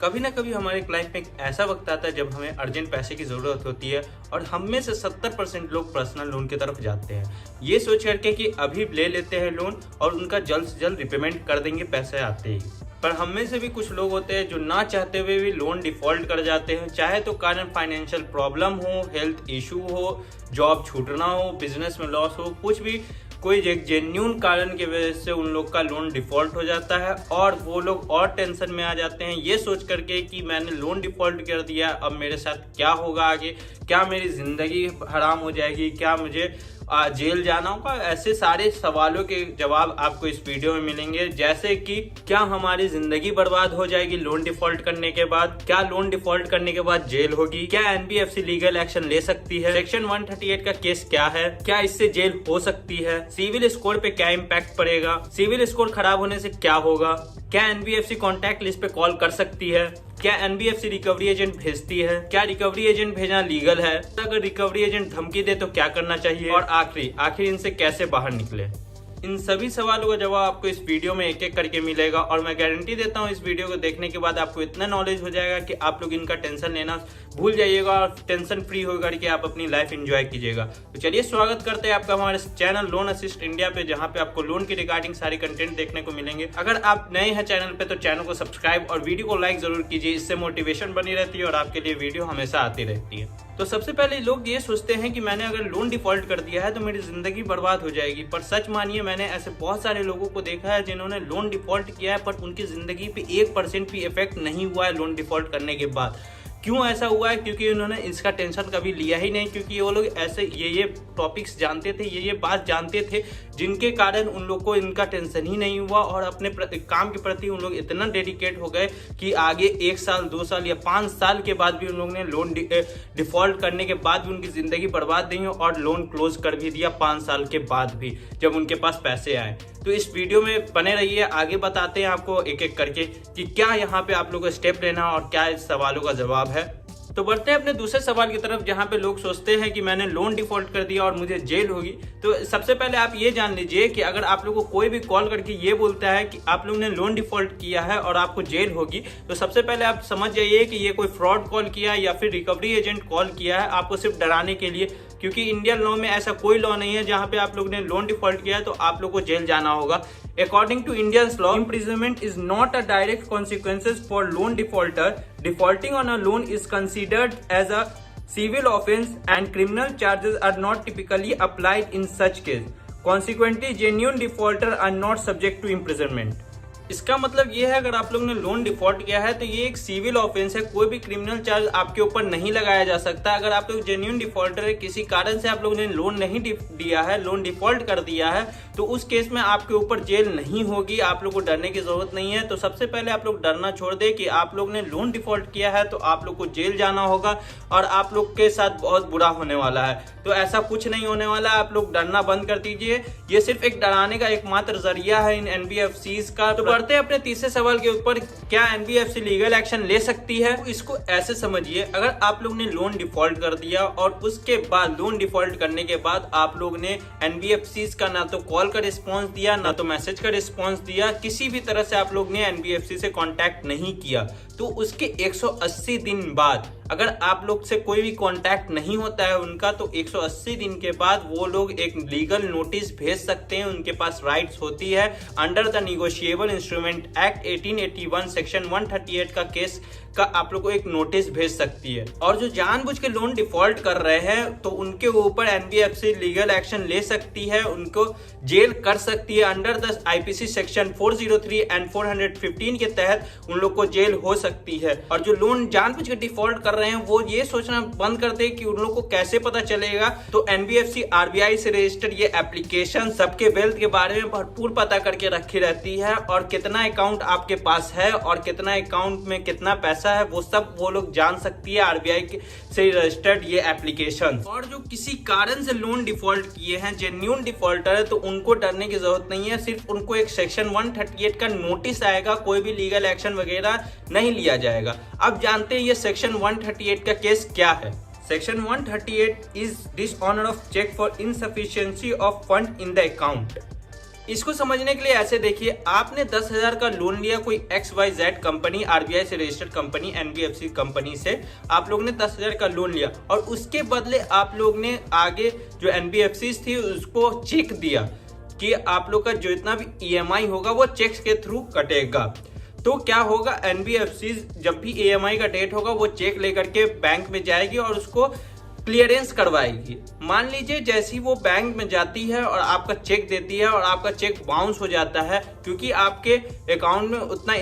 कभी ना कभी हमारे लाइफ में एक ऐसा वक्त आता है जब हमें अर्जेंट पैसे की ज़रूरत होती है और हम में से 70% लोग पर्सनल लोन की तरफ जाते हैं, ये सोच करके कि अभी ले लेते हैं लोन और उनका जल्द से जल्द रिपेमेंट कर देंगे पैसे आते ही। पर हम में से भी कुछ लोग होते हैं जो ना चाहते हुए भी लोन डिफ़ॉल्ट कर जाते हैं, चाहे तो कारण फाइनेंशियल प्रॉब्लम हो, हेल्थ इशू हो, जॉब छूटना हो, बिजनेस में लॉस हो, कुछ भी कोई एक जेन्यून कारण की वजह से उन लोग का लोन डिफ़ॉल्ट हो जाता है और वो लोग और टेंशन में आ जाते हैं ये सोच करके कि मैंने लोन डिफ़ॉल्ट कर दिया, अब मेरे साथ क्या होगा आगे, क्या मेरी ज़िंदगी हराम हो जाएगी, क्या मुझे जेल जाना होगा। ऐसे सारे सवालों के जवाब आपको इस वीडियो में मिलेंगे, जैसे कि क्या हमारी जिंदगी बर्बाद हो जाएगी लोन डिफॉल्ट करने के बाद, क्या लोन डिफॉल्ट करने के बाद जेल होगी, क्या एनबीएफसी लीगल एक्शन ले सकती है, सेक्शन 138 का केस क्या है, क्या इससे जेल हो सकती है, सिविल स्कोर पे क्या इम्पैक्ट पड़ेगा, सिविल स्कोर खराब होने से क्या होगा, क्या एनबीएफसी कॉन्टैक्ट लिस्ट पे कॉल कर सकती है, क्या एनबीएफसी रिकवरी एजेंट भेजती है, क्या रिकवरी एजेंट भेजना लीगल है, अगर रिकवरी एजेंट धमकी दे तो क्या करना चाहिए, और आखिर इनसे कैसे बाहर निकले। इन सभी सवालों का जवाब आपको इस वीडियो में एक एक करके मिलेगा और मैं गारंटी देता हूँ इस वीडियो को देखने के बाद आपको इतना नॉलेज हो जाएगा कि आप लोग इनका टेंशन लेना भूल जाइएगा और टेंशन फ्री होकर के आप अपनी लाइफ एंजॉय कीजिएगा। तो चलिए स्वागत करते हैं आपका हमारे चैनल लोन असिस्ट इंडिया पे, जहाँ पे आपको लोन की रिगार्डिंग सारी कंटेंट देखने को मिलेंगे। अगर आप नए हैं चैनल पे तो चैनल को सब्सक्राइब और वीडियो को लाइक जरूर कीजिए, इससे मोटिवेशन बनी रहती है और आपके लिए वीडियो हमेशा आती रहती है। तो सबसे पहले लोग ये सोचते हैं कि मैंने अगर लोन डिफॉल्ट कर दिया है तो मेरी जिंदगी बर्बाद हो जाएगी, पर सच मानिए मैंने ऐसे बहुत सारे लोगों को देखा है जिन्होंने लोन डिफॉल्ट किया है पर उनकी जिंदगी पे 1% भी इफेक्ट नहीं हुआ है लोन डिफॉल्ट करने के बाद। क्यों ऐसा हुआ है? क्योंकि उन्होंने इसका टेंशन कभी लिया ही नहीं, क्योंकि वो लोग ऐसे ये टॉपिक्स जानते थे, ये बात जानते थे जिनके कारण उन लोग को इनका टेंशन ही नहीं हुआ और अपने काम के प्रति उन लोग इतना डेडिकेट हो गए कि आगे 1 साल 2 साल या 5 साल के बाद भी उन लोग ने लोन डिफॉल्ट करने के बाद भी उनकी जिंदगी बर्बाद नहीं हो और लोन क्लोज कर भी दिया 5 साल के बाद भी जब उनके पास पैसे आए। तो इस वीडियो में बने रहिए, आगे बताते हैं आपको एक एक करके कि क्या यहाँ पे आप लोगों को स्टेप लेना और क्या इस सवालों का जवाब है। तो बढ़ते हैं अपने दूसरे सवाल की तरफ, जहाँ पे लोग सोचते हैं कि मैंने लोन डिफॉल्ट कर दिया और मुझे जेल होगी। तो सबसे पहले आप ये जान लीजिए कि अगर आप लोगों को कोई भी कॉल करके ये बोलता है कि आप लोगों ने लोन डिफॉल्ट किया है और आपको जेल होगी, तो सबसे पहले आप समझ जाइए कि ये कोई फ्रॉड कॉल किया है या फिर रिकवरी एजेंट कॉल किया है आपको सिर्फ डराने के लिए, क्योंकि इंडियन लॉ में ऐसा कोई लॉ नहीं है जहाँ पे आप लोग ने लोन डिफॉल्ट किया है तो आप लोग को जेल जाना होगा। According to Indian's law, imprisonment is not a direct consequences for loan defaulter. Defaulting on a loan is considered as a civil offense and criminal charges are not typically applied in such case. Consequently, genuine defaulter are not subject to imprisonment. इसका मतलब ये है अगर आप लोग ने loan default किया है तो ये एक सिविल ऑफेंस है, कोई भी क्रिमिनल चार्ज आपके ऊपर नहीं लगाया जा सकता। अगर आप लोग जेन्युइन डिफॉल्टर है, किसी कारण से आप लोग ने लोन नहीं दिया है, लोन डिफॉल्ट कर दिया है, तो उस केस में आपके ऊपर जेल नहीं होगी, आप लोग को डरने की जरूरत नहीं है। तो सबसे पहले आप लोग डरना छोड़ दे कि आप लोग ने लोन डिफॉल्ट किया है तो आप लोग को जेल जाना होगा और आप लोग के साथ बहुत बुरा होने वाला है। तो ऐसा कुछ नहीं होने वाला है, आप लोग डरना बंद कर दीजिए, ये सिर्फ एक डराने का एकमात्र जरिया है इन एनबीएफसीज का। तो बढ़ते हैं अपने तीसरे सवाल के ऊपर, क्या एनबीएफसी लीगल एक्शन ले सकती है? तो इसको ऐसे समझिए, अगर आप लोग ने लोन डिफॉल्ट कर दिया और उसके बाद लोन डिफॉल्ट करने के बाद आप लोग ने एनबीएफसीज का ना तो कॉल का रिस्पॉन्स दिया ना तो मैसेज का रिस्पॉन्स दिया, किसी भी तरह से आप लोग ने एनबीएफसी से कांटेक्ट नहीं किया, तो उसके 180 दिन बाद अगर आप लोग से कोई भी कांटेक्ट नहीं होता है उनका, तो 180 दिन के बाद वो लोग एक लीगल नोटिस भेज सकते हैं, उनके पास राइट्स होती है under the negotiable instrument act 1881 section 138 का केस का आप लोग को एक नोटिस भेज सकती है। और जो जानबूझ के लोन डिफॉल्ट कर रहे हैं तो उनके ऊपर एनबीएफसी लीगल एक्शन ले सकती है, उनको जेल कर सकती है under the IPC section 403 and 415 के तहत उन लोग को जेल हो सकती है। और जो लोन जानबूझ के डिफॉल्ट कर रहे हैं वो ये सोचना बंद कर दे कि उन लोग को कैसे पता चलेगा, तो एनबीएफसी आरबीआई से रजिस्टर्ड ये एप्लीकेशन सबके वेल्थ के बारे में भरपूर पता करके रखी रहती है और कितना अकाउंट आपके पास है और कितना अकाउंट में कितना पैसा है वो सब वो लोग जान सकती है आरबीआई से रजिस्टर्ड ये एप्लीकेशन। और जो किसी कारण से लोन डिफॉल्ट किए हैं, जेन्युइन डिफॉल्टर है, तो उनको डरने की जरूरत नहीं है, सिर्फ उनको एक सेक्शन 138 का नोटिस आएगा, कोई भी लीगल एक्शन वगैरह नहीं लिया जाएगा। अब जानते हैं ये सेक्शन 138 का केस क्या है। Section 138 is dishonour of cheque for insufficiency of fund in the account. इसको समझने के लिए ऐसे देखिए, आपने 10,000 का लोन लिया कोई XYZ कंपनी, RBI से रजिस्टर्ड कंपनी, NBFC कंपनी से आप लोग ने 10,000 का लोन लिया और उसके बदले आप लोग ने आगे जो NBFC थी उसको चेक दिया कि आप लोग का जो इतना भी EMI होगा वो चेक के थ्रू कटेगा। तो क्या होगा, NBFC जब भी EMI का डेट होगा वो चेक लेकर के बैंक में जाएगी और उसको क्लियरेंस करवाएगी। मान लीजिए जैसी वो बैंक में जाती है और आपका चेक देती है और आपका चेक बाउंस हो जाता है क्योंकि आपके अकाउंट में उतना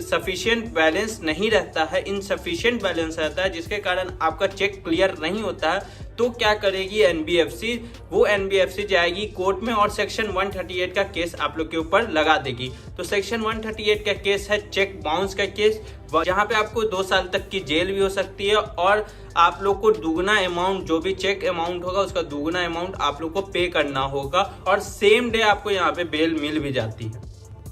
सफिशिएंट बैलेंस नहीं रहता है, इनसफिशिएंट बैलेंस रहता है, जिसके कारण आपका चेक क्लियर नहीं होता है। तो क्या करेगी NBFC, वो NBFC जाएगी कोर्ट में और सेक्शन 138 का केस आप लोग के ऊपर लगा देगी। तो सेक्शन 138 का केस है चेक बाउंस का केस, जहां पे आपको 2 साल तक की जेल भी हो सकती है और आप लोग को दुगना अमाउंट, जो भी चेक अमाउंट होगा उसका दुगना अमाउंट आप लोग को पे करना होगा और सेम डे आपको यहाँ पे बेल मिल भी जाती है।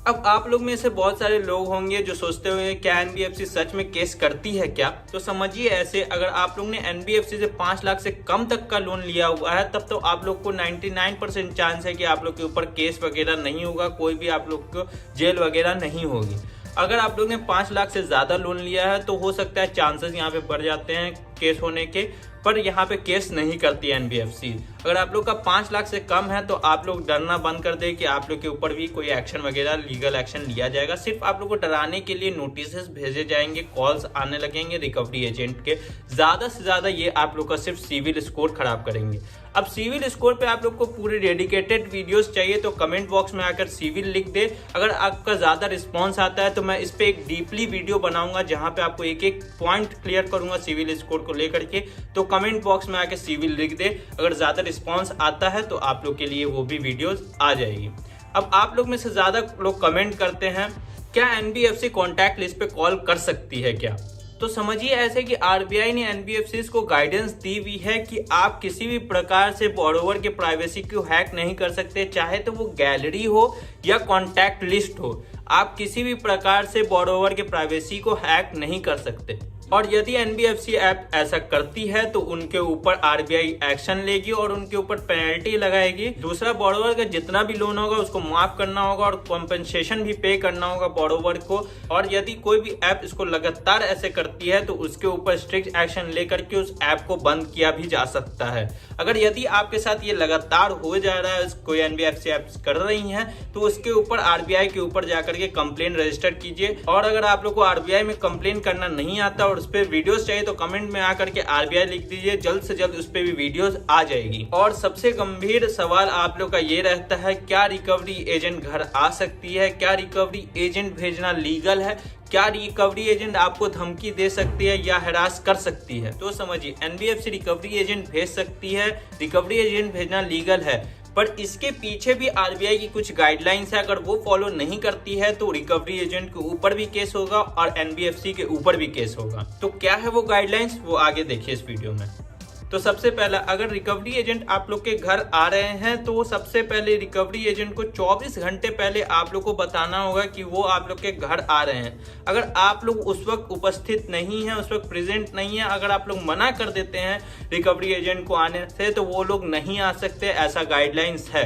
अब आप लोग में से बहुत सारे लोग होंगे जो सोचते हुए क्या NBFC सच में केस करती है क्या? तो समझिए ऐसे, अगर आप लोग ने NBFC से 5 लाख से कम तक का लोन लिया हुआ है तब तो आप लोग को 99% चांस है कि आप लोग के ऊपर केस वगैरह नहीं होगा, कोई भी आप लोग को जेल वगैरह नहीं होगी। अगर आप लोग ने 5 लाख से ज्यादा लोन लिया है तो हो सकता है चांसेस यहाँ पे बढ़ जाते हैं केस होने के, पर यहाँ पे केस नहीं करती है NBFC। अगर आप लोग का 5 लाख से कम है तो आप लोग डरना बंद कर दे कि आप लोग के ऊपर भी कोई एक्शन वगैरह लीगल एक्शन लिया जाएगा। सिर्फ आप लोग को डराने के लिए नोटिस भेजे जाएंगे, कॉल्स आने लगेंगे रिकवरी एजेंट के। ज्यादा से ज्यादा ये आप लोग का सिर्फ सिविल स्कोर खराब करेंगे। अब सिविल स्कोर पे आप लोग को पूरे डेडिकेटेड वीडियोस चाहिए तो कमेंट बॉक्स में आकर सिविल लिख दे। अगर आपका ज्यादा रिस्पॉन्स आता है तो मैं इस पे एक डीपली वीडियो बनाऊंगा जहां पे आपको एक एक पॉइंट क्लियर करूंगा सिविल स्कोर को लेकर के। तो कमेंट बॉक्स में आकर सिविल लिख दे, अगर ज्यादा रिस्पॉन्स आता है तो आप लोग के लिए वो भी वीडियोस आ जाएगी। अब आप लोग में से ज्यादा लोग कमेंट करते हैं क्या NBFC कॉन्टैक्ट लिस्ट पे कॉल कर सकती है क्या? तो समझिए ऐसे कि RBI ने NBFCs को गाइडेंस दी हुई है कि आप किसी भी प्रकार से बोरोवर के प्राइवेसी को हैक नहीं कर सकते, चाहे तो वो गैलरी हो या कॉन्टैक्ट लिस्ट हो। आप किसी भी प्रकार से बोरोवर के प्राइवेसी को हैक नहीं कर सकते। और यदि NBFC ऐप ऐसा करती है तो उनके ऊपर RBI एक्शन लेगी और उनके ऊपर पेनल्टी लगाएगी। दूसरा, बोरोवर का जितना भी लोन होगा उसको माफ करना होगा और कॉम्पेंसेशन भी पे करना होगा बोरोवर को। और यदि कोई भी ऐप इसको लगातार ऐसे करती है तो उसके ऊपर स्ट्रिक्ट एक्शन लेकर के उस ऐप को बंद किया भी जा सकता है। अगर यदि आपके साथ ये लगातार हो जा रहा है, कोई NBFC ऐप कर रही है तो उसके ऊपर RBI के ऊपर जाकर के कंप्लेन रजिस्टर कीजिए। और अगर आप लोग को RBI में कंप्लेन करना नहीं आता और उस पर वीडियोस चाहिए तो कमेंट में आकर के RBI लिख दीजिए, जल्द से जल्द उस पर भी वीडियोस आ जाएगी। और सबसे गंभीर सवाल आप लोग का ये रहता है, क्या रिकवरी एजेंट घर आ सकती है? क्या रिकवरी एजेंट भेजना लीगल है? क्या रिकवरी एजेंट आपको धमकी दे सकती है या हरास कर सकती है? तो समझिए NBFC रिकवरी एजेंट भेज सकती है, रिकवरी एजेंट भेजना लीगल है, पर इसके पीछे भी RBI की कुछ गाइडलाइंस है। अगर वो फॉलो नहीं करती है तो रिकवरी एजेंट के ऊपर भी केस होगा और NBFC के ऊपर भी केस होगा। तो क्या है वो गाइडलाइंस, वो आगे देखिए इस वीडियो में। तो सबसे पहला, अगर रिकवरी एजेंट आप लोग के घर आ रहे हैं तो सबसे पहले रिकवरी एजेंट को 24 घंटे पहले आप लोग को बताना होगा कि वो आप लोग के घर आ रहे हैं। अगर आप लोग उस वक्त उपस्थित नहीं है, उस वक्त प्रेजेंट नहीं है, अगर आप लोग मना कर देते हैं रिकवरी एजेंट को आने से तो वो लोग नहीं आ सकते, ऐसा गाइडलाइंस है।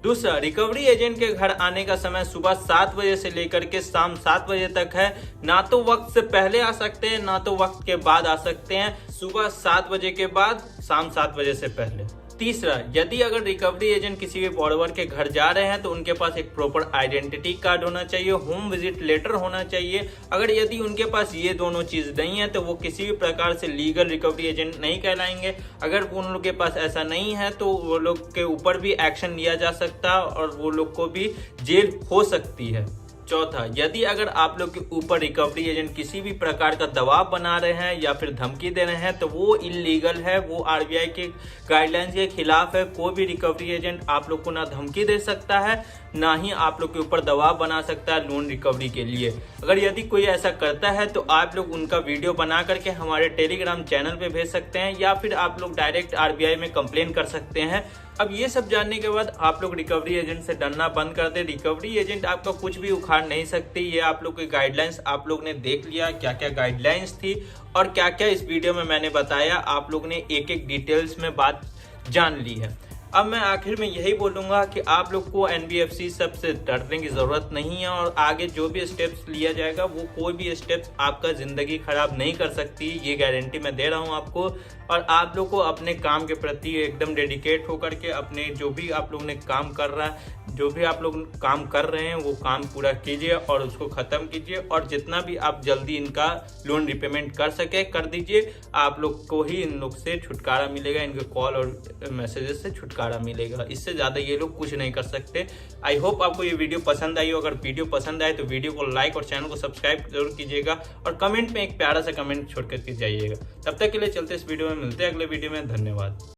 दूसरा, रिकवरी एजेंट के घर आने का समय सुबह 7 बजे से लेकर के शाम 7 बजे तक है। ना तो वक्त से पहले आ सकते हैं ना तो वक्त के बाद आ सकते हैं, सुबह 7 बजे के बाद, शाम 7 बजे से पहले। तीसरा, यदि अगर रिकवरी एजेंट किसी भी बोरोवर के घर जा रहे हैं तो उनके पास एक प्रॉपर आइडेंटिटी कार्ड होना चाहिए, होम विजिट लेटर होना चाहिए। अगर यदि उनके पास ये दोनों चीज नहीं है तो वो किसी भी प्रकार से लीगल रिकवरी एजेंट नहीं कहलाएंगे। अगर उन लोग के पास ऐसा नहीं है तो वो लोग के ऊपर भी एक्शन लिया जा सकता है और वो लोग को भी जेल हो सकती है। चौथा, यदि अगर आप लोग के ऊपर रिकवरी एजेंट किसी भी प्रकार का दबाव बना रहे हैं या फिर धमकी दे रहे हैं तो वो इलीगल है, वो RBI के गाइडलाइंस के खिलाफ है। कोई भी रिकवरी एजेंट आप लोग को ना धमकी दे सकता है ना ही आप लोग के ऊपर दबाव बना सकता है लोन रिकवरी के लिए। अगर यदि कोई ऐसा करता है तो आप लोग उनका वीडियो बना करके हमारे टेलीग्राम चैनल पे भेज सकते हैं या फिर आप लोग डायरेक्ट RBI में कंप्लेन कर सकते हैं। अब ये सब जानने के बाद आप लोग रिकवरी एजेंट से डरना बंद कर दे। रिकवरी एजेंट आपका कुछ भी उखाड़ नहीं सकती। ये आप लोग की गाइडलाइंस आप लोग ने देख लिया, क्या क्या गाइडलाइंस थी और क्या क्या इस वीडियो में मैंने बताया, आप लोग ने एक एक डिटेल्स में बात जान ली है। अब मैं आखिर में यही बोलूंगा कि आप लोग को एनबीएफसी सबसे डरने की जरूरत नहीं है, और आगे जो भी स्टेप्स लिया जाएगा वो कोई भी स्टेप्स आपका जिंदगी खराब नहीं कर सकती, ये गारंटी मैं दे रहा हूँ आपको। और आप लोग को अपने काम के प्रति एकदम डेडिकेट होकर के अपने जो भी आप लोग ने काम कर रहा है, जो भी आप लोग काम कर रहे हैं वो काम पूरा कीजिए और उसको ख़त्म कीजिए, और जितना भी आप जल्दी इनका लोन रिपेमेंट कर सके कर दीजिए। आप लोग को ही इन लोग से छुटकारा मिलेगा, इनके कॉल और मैसेजेस से छुटकारा मिलेगा, इससे ज़्यादा ये लोग कुछ नहीं कर सकते। आई होप आपको ये वीडियो पसंद आई हो। अगर वीडियो पसंद आए तो वीडियो को लाइक और चैनल को सब्सक्राइब जरूर कीजिएगा, और कमेंट में एक प्यारा सा कमेंट छोड़ कर के जाइएगा। तब तक के लिए चलते इस वीडियो में, मिलते हैं अगले वीडियो में। धन्यवाद।